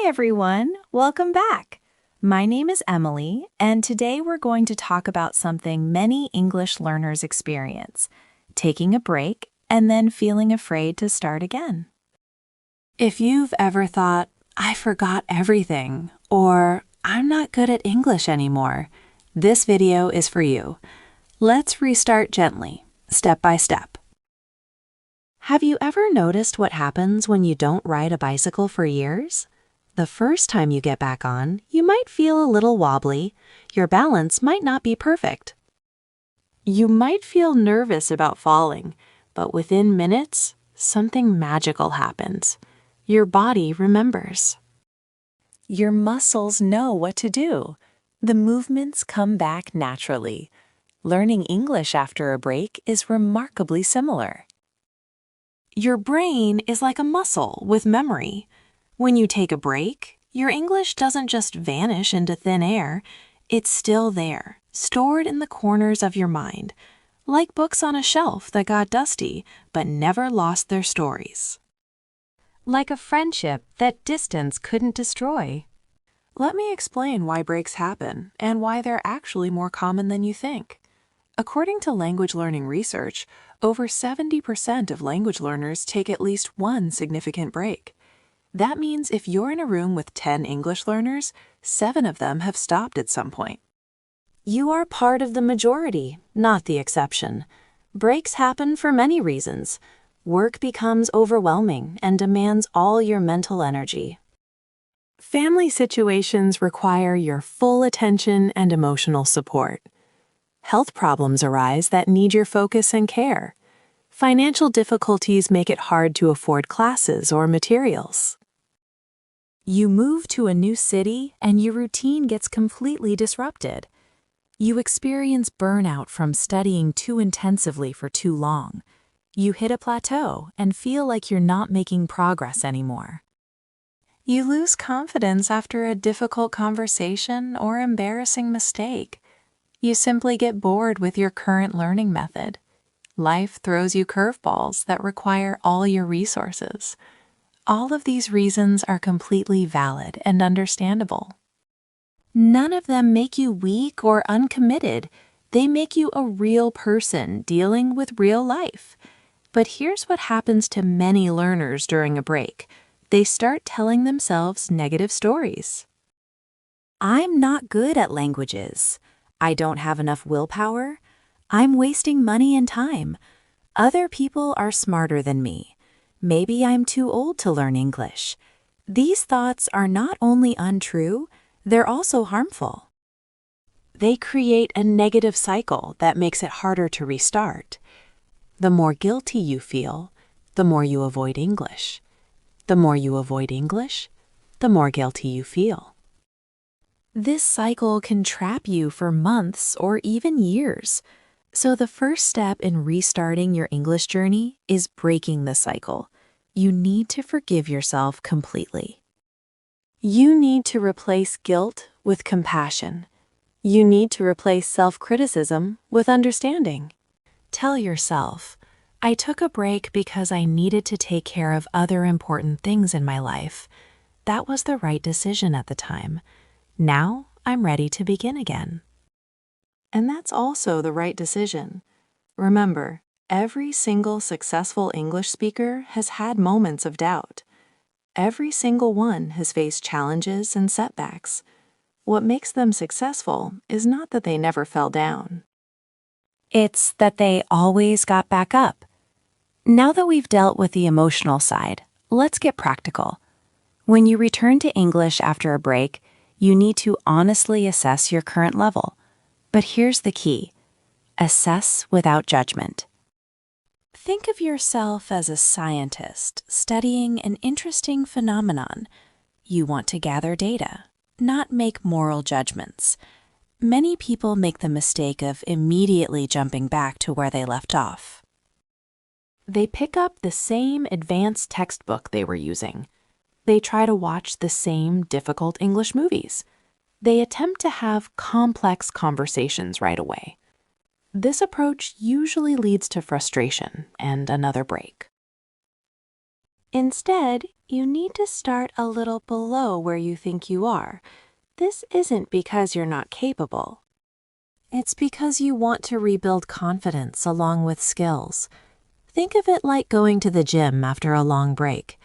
Hi everyone, welcome back. My name is Emily, and today we're going to talk about something many English learners experience, taking a break and then feeling afraid to start again. If you've ever thought, I forgot everything, or I'm not good at English anymore, this video is for you. Let's restart gently, step by step. Have you ever noticed what happens when you don't ride a bicycle for years? The first time you get back on, you might feel a little wobbly. Your balance might not be perfect. You might feel nervous about falling, but within minutes, something magical happens. Your body remembers. Your muscles know what to do. The movements come back naturally. Learning English after a break is remarkably similar. Your brain is like a muscle with memory. When you take a break, your English doesn't just vanish into thin air. It's still there, stored in the corners of your mind, like books on a shelf that got dusty but never lost their stories. Like a friendship that distance couldn't destroy. Let me explain why breaks happen and why they're actually more common than you think. According to language learning research, over 70% of language learners take at least one significant break. That means if you're in a room with 10 English learners, 7 of them have stopped at some point. You are part of the majority, not the exception. Breaks happen for many reasons. Work becomes overwhelming and demands all your mental energy. Family situations require your full attention and emotional support. Health problems arise that need your focus and care. Financial difficulties make it hard to afford classes or materials. You move to a new city and your routine gets completely disrupted. You experience burnout from studying too intensively for too long. You hit a plateau and feel like you're not making progress anymore. You lose confidence after a difficult conversation or embarrassing mistake. You simply get bored with your current learning method. Life throws you curveballs that require all your resources. All of these reasons are completely valid and understandable. None of them make you weak or uncommitted. They make you a real person dealing with real life. But here's what happens to many learners during a break. They start telling themselves negative stories. I'm not good at languages. I don't have enough willpower. I'm wasting money and time. Other people are smarter than me. Maybe I'm too old to learn English. These thoughts are not only untrue, they're also harmful. They create a negative cycle that makes it harder to restart. The more guilty you feel, the more you avoid English. The more you avoid English, the more guilty you feel. This cycle can trap you for months or even years. So the first step in restarting your English journey is breaking the cycle. You need to forgive yourself completely. You need to replace guilt with compassion. You need to replace self-criticism with understanding. Tell yourself, I took a break because I needed to take care of other important things in my life. That was the right decision at the time. Now I'm ready to begin again. And that's also the right decision. Remember, every single successful English speaker has had moments of doubt. Every single one has faced challenges and setbacks. What makes them successful is not that they never fell down. It's that they always got back up. Now that we've dealt with the emotional side, let's get practical. When you return to English after a break, you need to honestly assess your current level. But here's the key. Assess without judgment. Think of yourself as a scientist studying an interesting phenomenon. You want to gather data, not make moral judgments. Many people make the mistake of immediately jumping back to where they left off. They pick up the same advanced textbook they were using. They try to watch the same difficult English movies. They attempt to have complex conversations right away. This approach usually leads to frustration and another break. Instead, you need to start a little below where you think you are. This isn't because you're not capable. It's because you want to rebuild confidence along with skills. Think of it like going to the gym after a long break.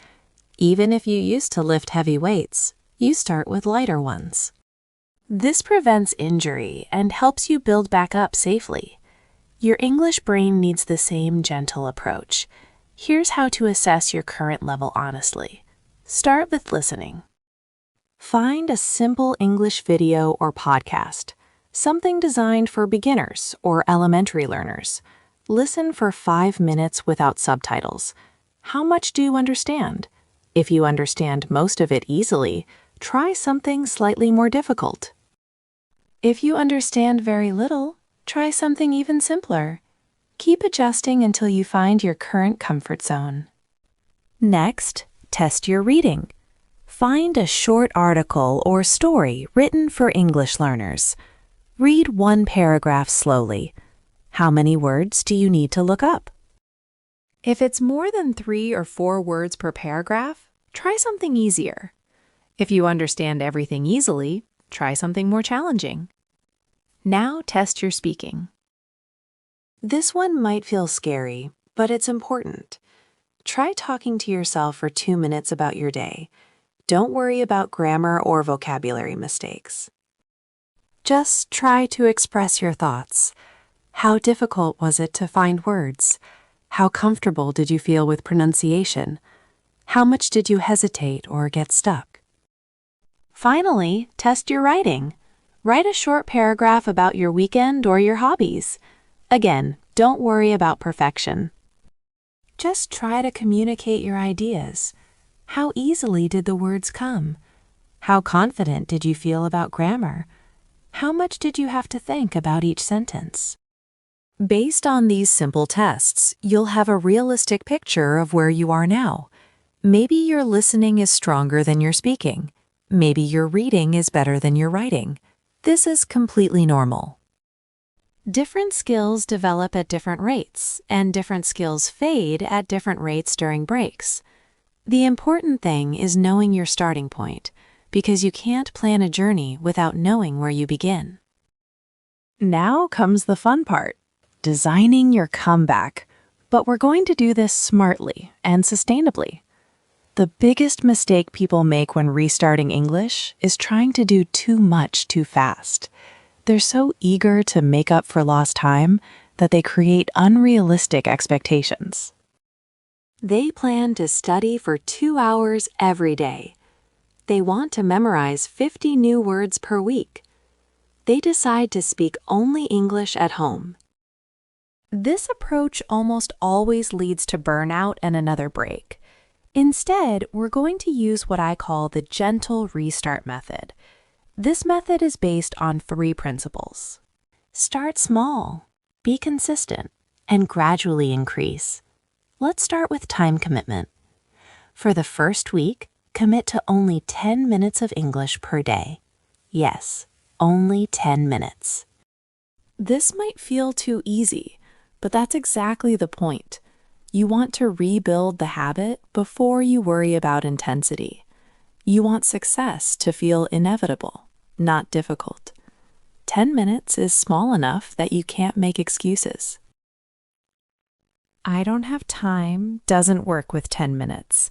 Even if you used to lift heavy weights, you start with lighter ones. This prevents injury and helps you build back up safely. Your English brain needs the same gentle approach. Here's how to assess your current level honestly. Start with listening. Find a simple English video or podcast, something designed for beginners or elementary learners. Listen for 5 minutes without subtitles. How much do you understand? If you understand most of it easily, try something slightly more difficult. If you understand very little, try something even simpler. Keep adjusting until you find your current comfort zone. Next, test your reading. Find a short article or story written for English learners. Read one paragraph slowly. How many words do you need to look up? If it's more than 3 or 4 words per paragraph, try something easier. If you understand everything easily, try something more challenging. Now test your speaking. This one might feel scary, but it's important. Try talking to yourself for 2 minutes about your day. Don't worry about grammar or vocabulary mistakes. Just try to express your thoughts. How difficult was it to find words? How comfortable did you feel with pronunciation? How much did you hesitate or get stuck? Finally, test your writing. Write a short paragraph about your weekend or your hobbies. Again, don't worry about perfection. Just try to communicate your ideas. How easily did the words come? How confident did you feel about grammar? How much did you have to think about each sentence? Based on these simple tests, you'll have a realistic picture of where you are now. Maybe your listening is stronger than your speaking. Maybe your reading is better than your writing. This is completely normal. Different skills develop at different rates, and different skills fade at different rates during breaks. The important thing is knowing your starting point, because you can't plan a journey without knowing where you begin. Now comes the fun part, designing your comeback. But we're going to do this smartly and sustainably. The biggest mistake people make when restarting English is trying to do too much too fast. They're so eager to make up for lost time that they create unrealistic expectations. They plan to study for 2 hours every day. They want to memorize 50 new words per week. They decide to speak only English at home. This approach almost always leads to burnout and another break. Instead, we're going to use what I call the gentle restart method. This method is based on 3 principles. Start small, be consistent, and gradually increase. Let's start with time commitment. For the first week, commit to only 10 minutes of English per day. Yes, only 10 minutes. This might feel too easy, but that's exactly the point. You want to rebuild the habit before you worry about intensity. You want success to feel inevitable, not difficult. 10 minutes is small enough that you can't make excuses. I don't have time doesn't work with 10 minutes.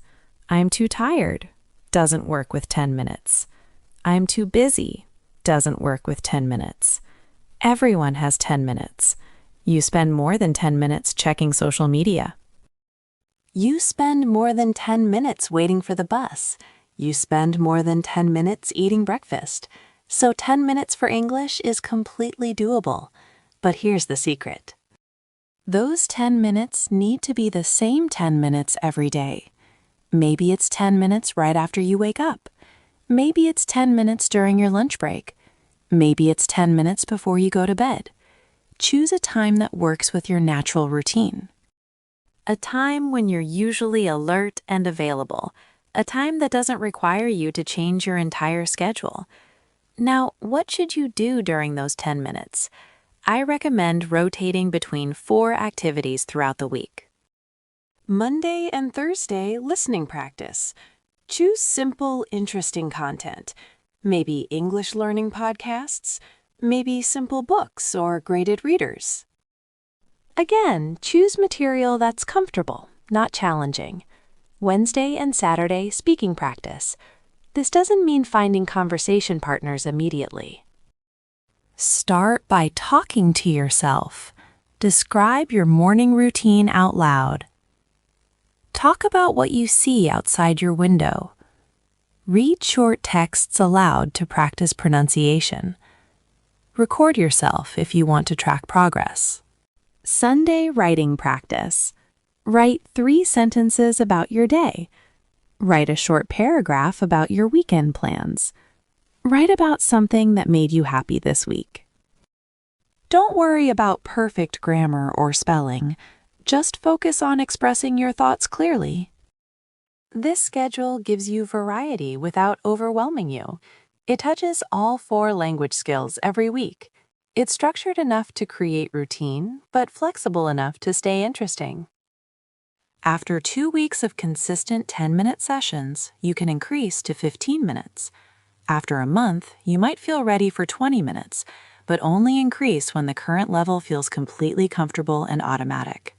I'm too tired doesn't work with 10 minutes. I'm too busy doesn't work with 10 minutes. Everyone has 10 minutes. You spend more than 10 minutes checking social media. You spend more than 10 minutes waiting for the bus. You spend more than 10 minutes eating breakfast. So 10 minutes for English is completely doable. But here's the secret. Those 10 minutes need to be the same 10 minutes every day. Maybe it's 10 minutes right after you wake up. Maybe it's 10 minutes during your lunch break. Maybe it's 10 minutes before you go to bed. Choose a time that works with your natural routine. A time when you're usually alert and available. A time that doesn't require you to change your entire schedule. Now, what should you do during those 10 minutes? I recommend rotating between 4 activities throughout the week. Monday and Thursday listening practice. Choose simple, interesting content. Maybe English learning podcasts, maybe simple books or graded readers. Again, choose material that's comfortable, not challenging. Wednesday and Saturday speaking practice. This doesn't mean finding conversation partners immediately. Start by talking to yourself. Describe your morning routine out loud. Talk about what you see outside your window. Read short texts aloud to practice pronunciation. Record yourself if you want to track progress. Sunday writing practice. Write 3 sentences about your day. Write a short paragraph about your weekend plans. Write about something that made you happy this week. Don't worry about perfect grammar or spelling. Just focus on expressing your thoughts clearly. This schedule gives you variety without overwhelming you. It touches all 4 language skills every week. It's structured enough to create routine, but flexible enough to stay interesting. After 2 weeks of consistent 10-minute sessions, you can increase to 15 minutes. After a month, you might feel ready for 20 minutes, but only increase when the current level feels completely comfortable and automatic.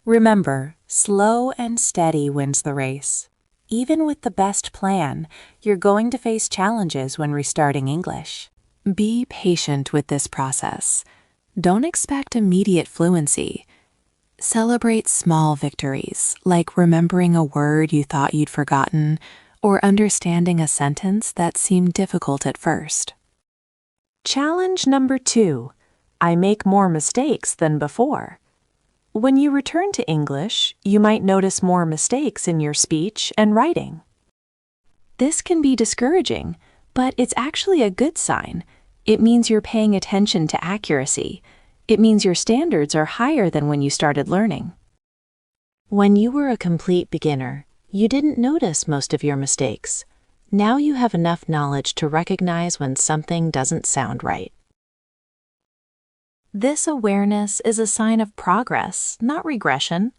Remember, slow and steady wins the race. Even with the best plan, you're going to face challenges when restarting English. Be patient with this process. Don't expect immediate fluency. Celebrate small victories, like remembering a word you thought you'd forgotten, or understanding a sentence that seemed difficult at first. Challenge number 2. I make more mistakes than before. When you return to English, you might notice more mistakes in your speech and writing. This can be discouraging, but it's actually a good sign. It means you're paying attention to accuracy. It means your standards are higher than when you started learning. When you were a complete beginner, you didn't notice most of your mistakes. Now you have enough knowledge to recognize when something doesn't sound right. This awareness is a sign of progress, not regression.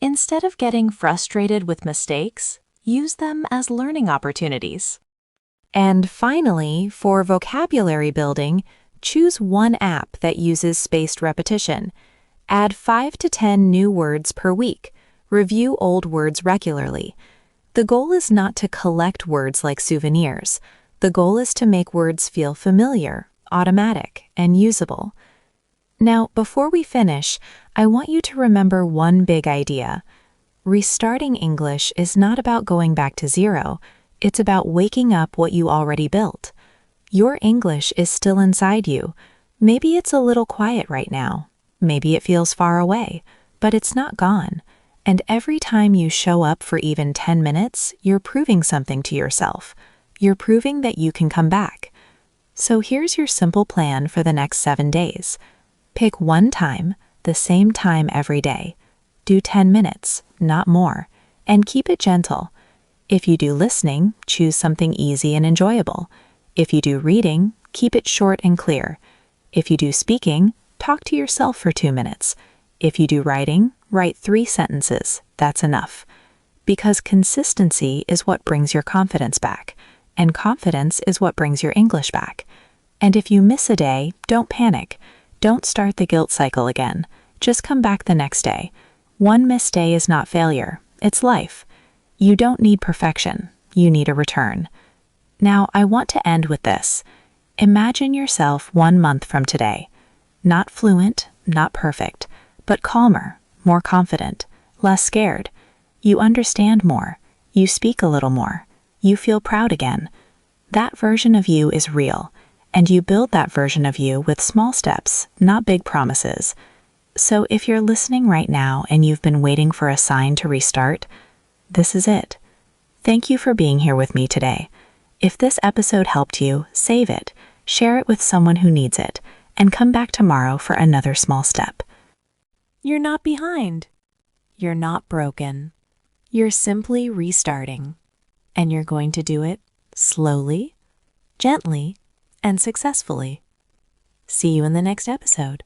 Instead of getting frustrated with mistakes, use them as learning opportunities. And finally, for vocabulary building, choose one app that uses spaced repetition. Add 5 to 10 new words per week. Review old words regularly. The goal is not to collect words like souvenirs. The goal is to make words feel familiar, automatic, and usable. Now, before we finish, I want you to remember one big idea. Restarting English is not about going back to zero. It's about waking up what you already built. Your English is still inside you. Maybe it's a little quiet right now. Maybe it feels far away, but it's not gone. And every time you show up for even 10 minutes, you're proving something to yourself. You're proving that you can come back. So here's your simple plan for the next 7 days. Pick one time, the same time every day. Do 10 minutes, not more, and keep it gentle. If you do listening, choose something easy and enjoyable. If you do reading, keep it short and clear. If you do speaking, talk to yourself for 2 minutes. If you do writing, write 3 sentences. That's enough. Because consistency is what brings your confidence back, and confidence is what brings your English back. And if you miss a day, don't panic. Don't start the guilt cycle again. Just come back the next day. One missed day is not failure. It's life. You don't need perfection. You need a return. Now, I want to end with this. Imagine yourself 1 month from today. Not fluent, not perfect, but calmer, more confident, less scared. You understand more. You speak a little more. You feel proud again. That version of you is real, and you build that version of you with small steps, not big promises. So if you're listening right now and you've been waiting for a sign to restart, this is it. Thank you for being here with me today. If this episode helped you, save it, share it with someone who needs it, and come back tomorrow for another small step. You're not behind. You're not broken. You're simply restarting. And you're going to do it slowly, gently, and successfully. See you in the next episode.